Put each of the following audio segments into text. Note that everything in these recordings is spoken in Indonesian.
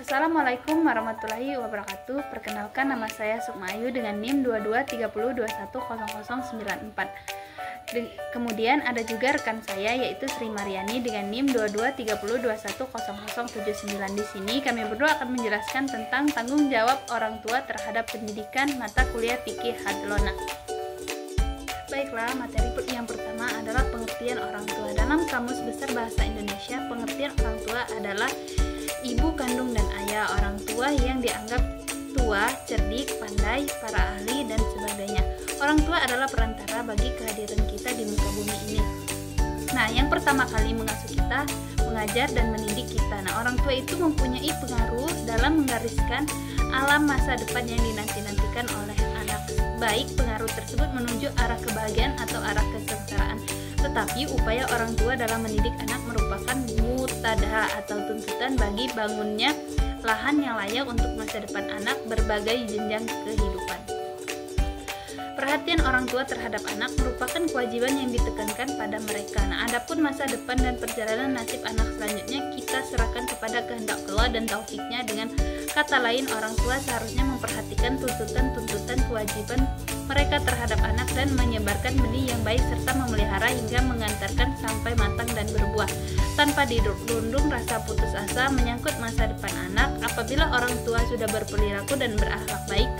Assalamualaikum warahmatullahi wabarakatuh. Perkenalkan, nama saya Sukma Ayu dengan NIM 2230210094. Kemudian ada juga rekan saya yaitu Sri Mariani dengan NIM 2230210079. Di sini kami berdua akan menjelaskan tentang tanggung jawab orang tua terhadap pendidikan mata kuliah fikih hadlona. Baiklah, materi yang pertama adalah pengertian orang tua. Dalam Kamus Besar Bahasa Indonesia, pengertian orang tua adalah ibu kandung dan ayah, orang tua yang dianggap tua, cerdik, pandai, para ahli, dan sebagainya. Orang tua adalah perantara bagi kehadiran kita di muka bumi ini. Nah, yang pertama kali mengasuh kita, mengajar, dan mendidik kita. Nah, orang tua itu mempunyai pengaruh dalam menggariskan alam masa depan yang dinanti-nantikan oleh anak. Baik pengaruh tersebut menuju arah kebahagiaan atau arah kesengsaraan. Tetapi upaya orang tua dalam mendidik anak merupakan mutadaha atau tuntutan bagi bangunnya lahan yang layak untuk masa depan anak berbagai jenjang kehidupan. Perhatian orang tua terhadap anak merupakan kewajiban yang ditekankan pada mereka. Nah, adapun masa depan dan perjalanan nasib anak selanjutnya kita serahkan kepada kehendak Allah dan taufiknya. Dengan kata lain, orang tua seharusnya memperhatikan tuntutan-tuntutan kewajiban mereka terhadap anak dan menyebarkan benih yang baik serta memelihara hingga mengantarkan sampai matang dan berbuah. Tanpa dirundung rasa putus asa menyangkut masa depan anak, apabila orang tua sudah berperilaku dan berakhlak baik,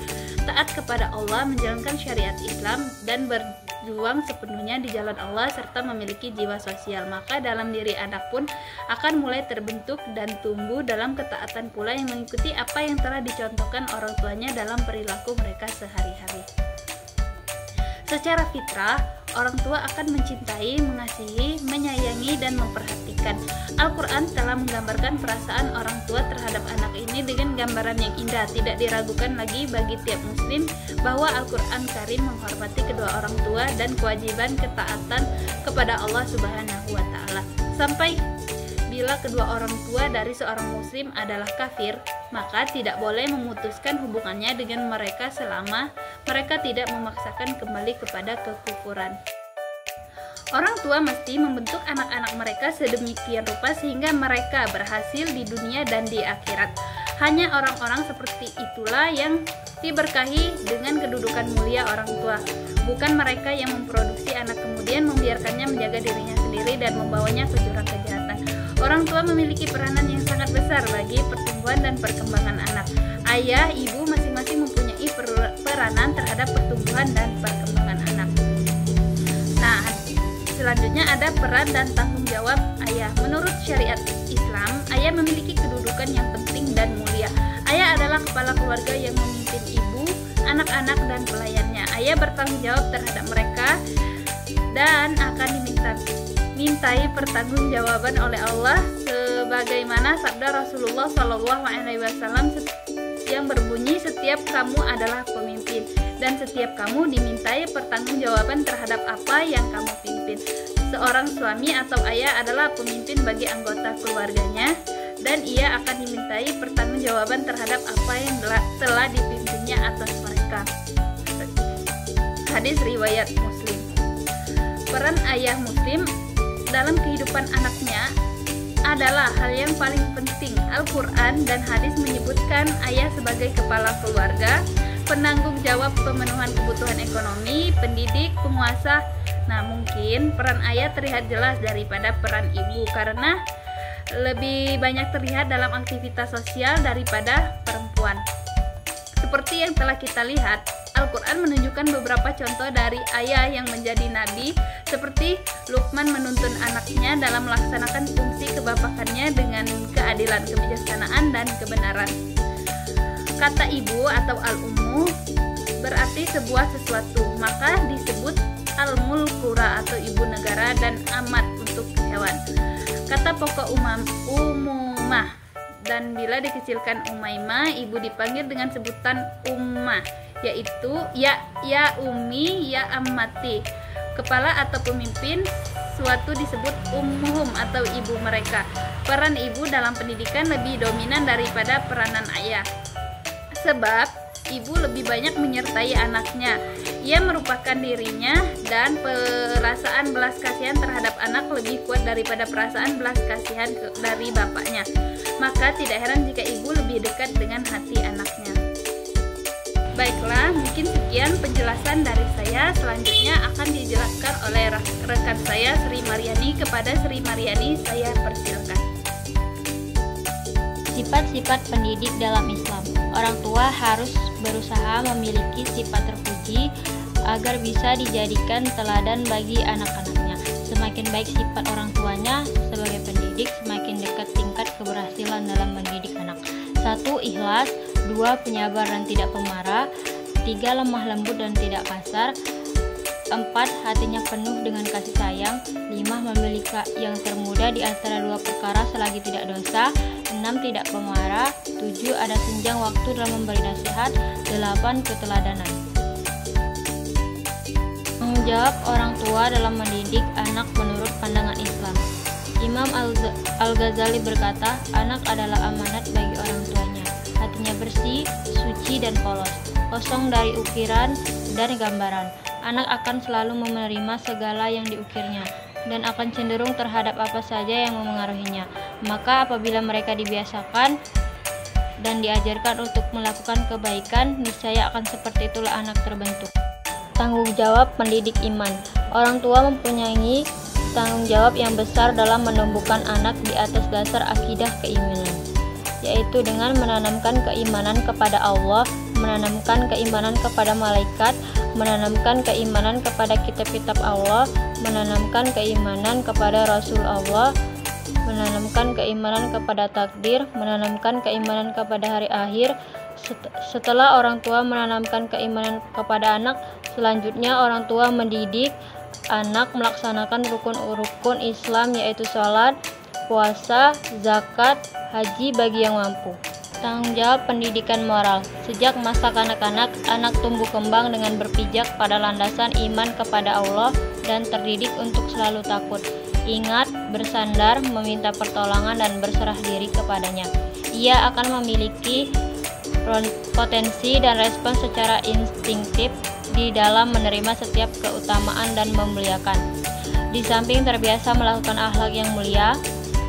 taat kepada Allah, menjalankan syariat Islam, dan berjuang sepenuhnya di jalan Allah, serta memiliki jiwa sosial, maka dalam diri anak pun akan mulai terbentuk dan tumbuh dalam ketaatan pula yang mengikuti apa yang telah dicontohkan orang tuanya dalam perilaku mereka sehari-hari. Secara fitrah, orang tua akan mencintai, mengasihi, menyayangi, dan memperhatikan. Al-Quran telah menggambarkan perasaan orang tua terhadap anak ini dengan gambaran yang indah. Tidak diragukan lagi bagi tiap muslim bahwa Al-Quran Karim menghormati kedua orang tua dan kewajiban ketaatan kepada Allah Subhanahu wa Ta'ala. Sampai bila kedua orang tua dari seorang muslim adalah kafir, maka tidak boleh memutuskan hubungannya dengan mereka selama mereka tidak memaksakan kembali kepada kekufuran. Orang tua mesti membentuk anak-anak mereka sedemikian rupa sehingga mereka berhasil di dunia dan di akhirat. Hanya orang-orang seperti itulah yang diberkahi dengan kedudukan mulia orang tua, bukan mereka yang memproduksi anak kemudian membiarkannya menjaga dirinya sendiri dan membawanya ke jurang kejahatan. Orang tua memiliki peranan yang sangat besar bagi pertumbuhan dan perkembangan anak. Ayah, ibu masing-masing mempunyai peranan terhadap pertumbuhan dan perkembangan anak. Nah, selanjutnya ada peran dan tanggung jawab ayah. Menurut syariat Islam, ayah memiliki kedudukan yang penting dan mulia. Ayah adalah kepala keluarga yang memimpin ibu, anak-anak, dan pelayannya. Ayah bertanggung jawab terhadap mereka dan akan dimintai pertanggungjawaban oleh Allah, sebagaimana sabda Rasulullah SAW yang berbunyi, setiap kamu adalah pemimpin dan setiap kamu dimintai pertanggungjawaban terhadap apa yang kamu pimpin. Seorang suami atau ayah adalah pemimpin bagi anggota keluarganya dan ia akan dimintai pertanggungjawaban terhadap apa yang telah dipimpinnya atas mereka. Hadis riwayat Muslim. Peran ayah muslim dalam kehidupan anaknya adalah hal yang paling penting. Al-Quran dan hadis menyebutkan ayah sebagai kepala keluarga, penanggung jawab pemenuhan kebutuhan ekonomi, pendidik, penguasa. Nah, mungkin peran ayah terlihat jelas daripada peran ibu karena lebih banyak terlihat dalam aktivitas sosial daripada perempuan. Seperti yang telah kita lihat, Al-Quran menunjukkan beberapa contoh dari ayah yang menjadi nabi, seperti Luqman menuntun anaknya dalam melaksanakan fungsi kebapakannya dengan keadilan, kebijaksanaan, dan kebenaran. Kata ibu atau al-ummu berarti sebuah sesuatu, maka disebut al-mulkura atau ibu negara dan amat untuk hewan. Kata pokok umumah, dan bila dikecilkan umaimah, ibu dipanggil dengan sebutan ummah, yaitu ya ummi, ya ammati. Kepala atau pemimpin suatu disebut ummuhum atau ibu mereka. Peran ibu dalam pendidikan lebih dominan daripada peranan ayah, sebab ibu lebih banyak menyertai anaknya. Ia merupakan dirinya dan perasaan belas kasihan terhadap anak lebih kuat daripada perasaan belas kasihan dari bapaknya. Maka tidak heran jika ibu lebih lebih dekat dengan hati anaknya. Baiklah, mungkin sekian penjelasan dari saya. Selanjutnya akan dijelaskan oleh rekan saya Sri Mariani. Kepada Sri Mariani saya persilakan. Sifat-sifat pendidik dalam Islam. Orang tua harus berusaha memiliki sifat terpuji agar bisa dijadikan teladan bagi anak-anaknya. Semakin baik sifat orang tuanya sebagai pendidik, semakin dekat tingkat keberhasilan dalam mendidik anak. 1. Ikhlas. 2. Penyabar dan tidak pemarah. 3. Lemah lembut dan tidak kasar. 4. Hatinya penuh dengan kasih sayang. 5. Memiliki yang termuda di antara dua perkara selagi tidak dosa. 6. Tidak pemarah. 7. Ada senjang waktu dalam memberi nasihat. 8. Keteladanan. Tanggung jawab orang tua dalam mendidik anak menurut pandangan Islam. Imam Al-Ghazali berkata, anak adalah amanat bagi orang tuanya. Hatinya bersih, suci dan polos, kosong dari ukiran dan gambaran. Anak akan selalu menerima segala yang diukirnya dan akan cenderung terhadap apa saja yang memengaruhinya. Maka apabila mereka dibiasakan dan diajarkan untuk melakukan kebaikan, niscaya akan seperti itulah anak terbentuk. Tanggung jawab pendidik iman. Orang tua mempunyai tanggung jawab yang besar dalam menumbuhkan anak di atas dasar akidah keimanan, yaitu dengan menanamkan keimanan kepada Allah, menanamkan keimanan kepada malaikat, menanamkan keimanan kepada kitab-kitab Allah, menanamkan keimanan kepada Rasul Allah, menanamkan keimanan kepada takdir, menanamkan keimanan kepada hari akhir. Setelah orang tua menanamkan keimanan kepada anak, selanjutnya orang tua mendidik anak melaksanakan rukun-rukun Islam, yaitu sholat, puasa, zakat, haji bagi yang mampu. Tanggung jawab pendidikan moral. Sejak masa kanak-kanak, anak tumbuh kembang dengan berpijak pada landasan iman kepada Allah dan terdidik untuk selalu takut, ingat, bersandar, meminta pertolongan dan berserah diri kepadanya. Ia akan memiliki potensi dan respon secara instinktif di dalam menerima setiap keutamaan dan memuliakan. Di samping terbiasa melakukan akhlak yang mulia,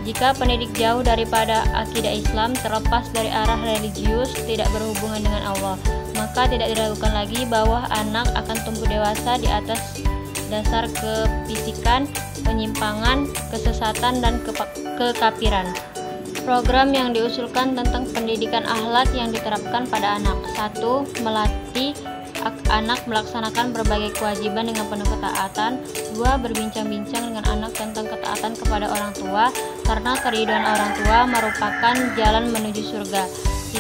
jika pendidik jauh daripada akidah Islam, terlepas dari arah religius, tidak berhubungan dengan Allah, maka tidak diragukan lagi bahwa anak akan tumbuh dewasa di atas dasar kefisikan, penyimpangan, kesesatan, dan kekafiran. Program yang diusulkan tentang pendidikan akhlak yang diterapkan pada anak. 1. Melatih anak melaksanakan berbagai kewajiban dengan penuh ketaatan. 2. Berbincang-bincang dengan anak tentang ketaatan kepada orang tua, karena keridhaan orang tua merupakan jalan menuju surga.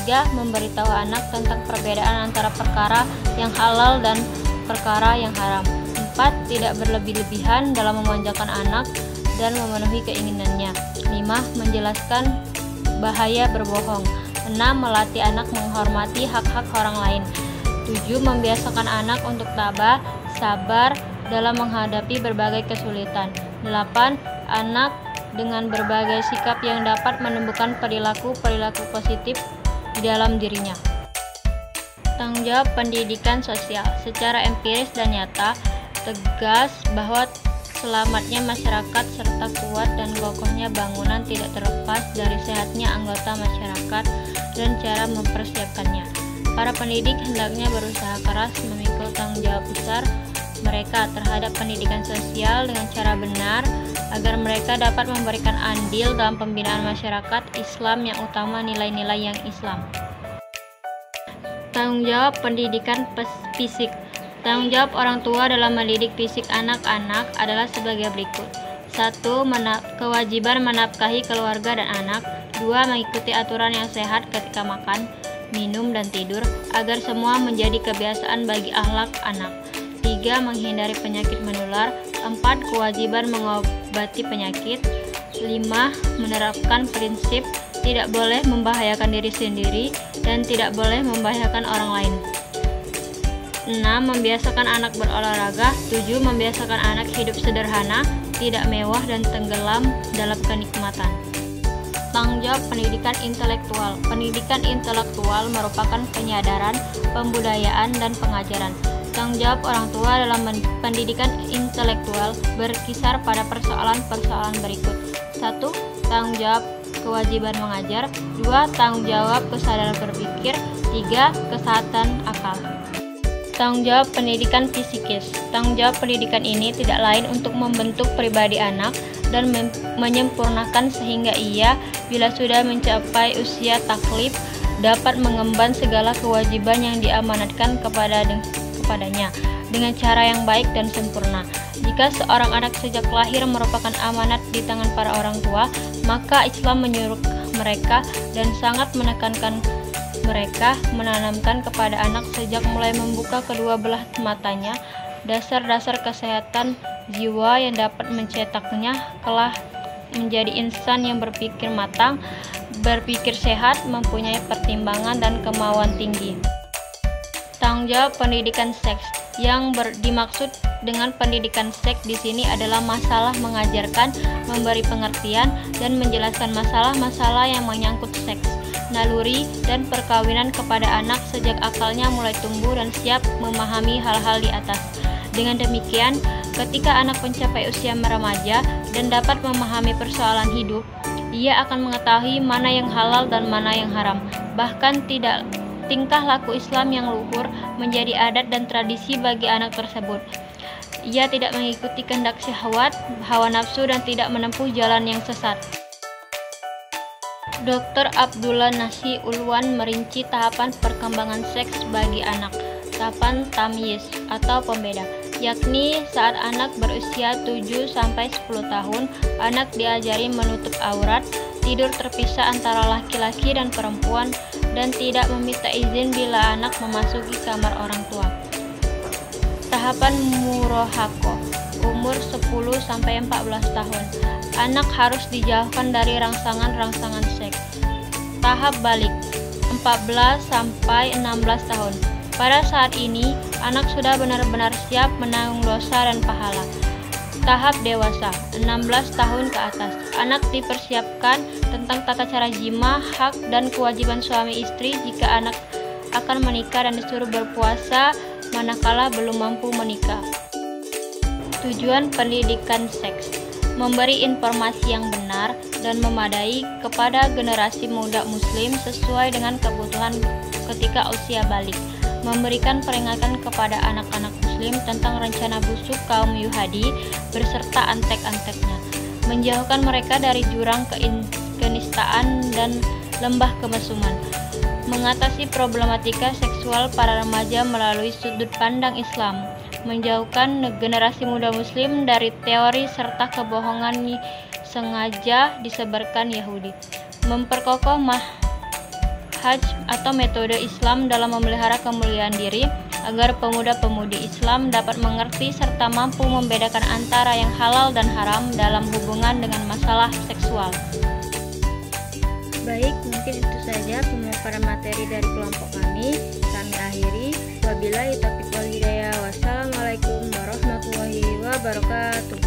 3. Memberitahu anak tentang perbedaan antara perkara yang halal dan perkara yang haram. 4. Tidak berlebih-lebihan dalam memanjakan anak dan memenuhi keinginannya. 5. Menjelaskan bahaya berbohong. 6. Melatih anak menghormati hak-hak orang lain. 7. Membiasakan anak untuk tabah, sabar dalam menghadapi berbagai kesulitan. 8. Anak dengan berbagai sikap yang dapat menumbuhkan perilaku-perilaku positif di dalam dirinya. Tanggung jawab pendidikan sosial. Secara empiris dan nyata, tegas bahwa selamatnya masyarakat serta kuat dan kokohnya bangunan tidak terlepas dari sehatnya anggota masyarakat dan cara mempersiapkannya. Para pendidik hendaknya berusaha keras memikul tanggung jawab besar mereka terhadap pendidikan sosial dengan cara benar, agar mereka dapat memberikan andil dalam pembinaan masyarakat Islam yang utama nilai-nilai yang Islam. Tanggung jawab pendidikan fisik. Tanggung jawab orang tua dalam mendidik fisik anak-anak adalah sebagai berikut. 1. Kewajiban menafkahi keluarga dan anak. 2. Mengikuti aturan yang sehat ketika makan, minum, dan tidur, agar semua menjadi kebiasaan bagi akhlak anak. 3. Menghindari penyakit menular. 4. Kewajiban mengobati penyakit. 5. Menerapkan prinsip tidak boleh membahayakan diri sendiri dan tidak boleh membahayakan orang lain. 6. Membiasakan anak berolahraga. 7. Membiasakan anak hidup sederhana, tidak mewah dan tenggelam dalam kenikmatan. Tanggung jawab pendidikan intelektual. Pendidikan intelektual merupakan penyadaran, pembudayaan, dan pengajaran. Tanggung jawab orang tua dalam pendidikan intelektual berkisar pada persoalan-persoalan berikut. 1. Tanggung jawab kewajiban mengajar. 2. Tanggung jawab kesadaran berpikir. 3. Kesehatan akal. Tanggung jawab pendidikan fisikis. Tanggung jawab pendidikan ini tidak lain untuk membentuk pribadi anak dan menyempurnakan sehingga ia, bila sudah mencapai usia taklif, dapat mengemban segala kewajiban yang diamanatkan kepadanya dengan cara yang baik dan sempurna. Jika seorang anak sejak lahir merupakan amanat di tangan para orang tua, maka Islam menyuruh mereka dan sangat menekankan mereka menanamkan kepada anak sejak mulai membuka kedua belah matanya dasar-dasar kesehatan jiwa yang dapat mencetaknya kelak menjadi insan yang berpikir matang, berpikir sehat, mempunyai pertimbangan dan kemauan tinggi. Tanggung jawab pendidikan seks. Yang dimaksud dengan pendidikan seks di sini adalah masalah mengajarkan, memberi pengertian, dan menjelaskan masalah-masalah yang menyangkut seks, naluri, dan perkawinan kepada anak sejak akalnya mulai tumbuh dan siap memahami hal-hal di atas. Dengan demikian, ketika anak mencapai usia remaja dan dapat memahami persoalan hidup, ia akan mengetahui mana yang halal dan mana yang haram. Bahkan tingkah laku Islam yang luhur menjadi adat dan tradisi bagi anak tersebut. Ia tidak mengikuti kehendak syahwat, hawa nafsu, dan tidak menempuh jalan yang sesat. Dr. Abdullah Nasi Ulwan merinci tahapan perkembangan seks bagi anak. Tahapan tamyiz atau pembeda, yakni saat anak berusia 7-10 tahun, anak diajari menutup aurat, tidur terpisah antara laki-laki dan perempuan, dan tidak meminta izin bila anak memasuki kamar orang tua. Tahapan murohaqah, umur 10-14 tahun, anak harus dijauhkan dari rangsangan-rangsangan seks. Tahap balik, 14-16 tahun. Pada saat ini, anak sudah benar-benar siap menanggung dosa dan pahala. Tahap dewasa, 16 tahun ke atas. Anak dipersiapkan tentang tata cara jima, hak, dan kewajiban suami istri jika anak akan menikah dan disuruh berpuasa manakala belum mampu menikah. Tujuan pendidikan seks: memberi informasi yang benar dan memadai kepada generasi muda muslim sesuai dengan kebutuhan ketika usia balik, memberikan peringatan kepada anak-anak muslim tentang rencana busuk kaum Yahudi beserta antek-anteknya, menjauhkan mereka dari jurang kenistaan dan lembah kemesuman, mengatasi problematika seksual para remaja melalui sudut pandang Islam, menjauhkan generasi muda muslim dari teori serta kebohongan sengaja disebarkan Yahudi, memperkokoh manhaj atau metode Islam dalam memelihara kemuliaan diri agar pemuda-pemudi Islam dapat mengerti serta mampu membedakan antara yang halal dan haram dalam hubungan dengan masalah seksual. Baik, mungkin itu saja pemaparan materi dari kelompok kami. Kami akhiri. Wabillahi taufiq wal hidayah. Wassalamualaikum warahmatullahi wabarakatuh.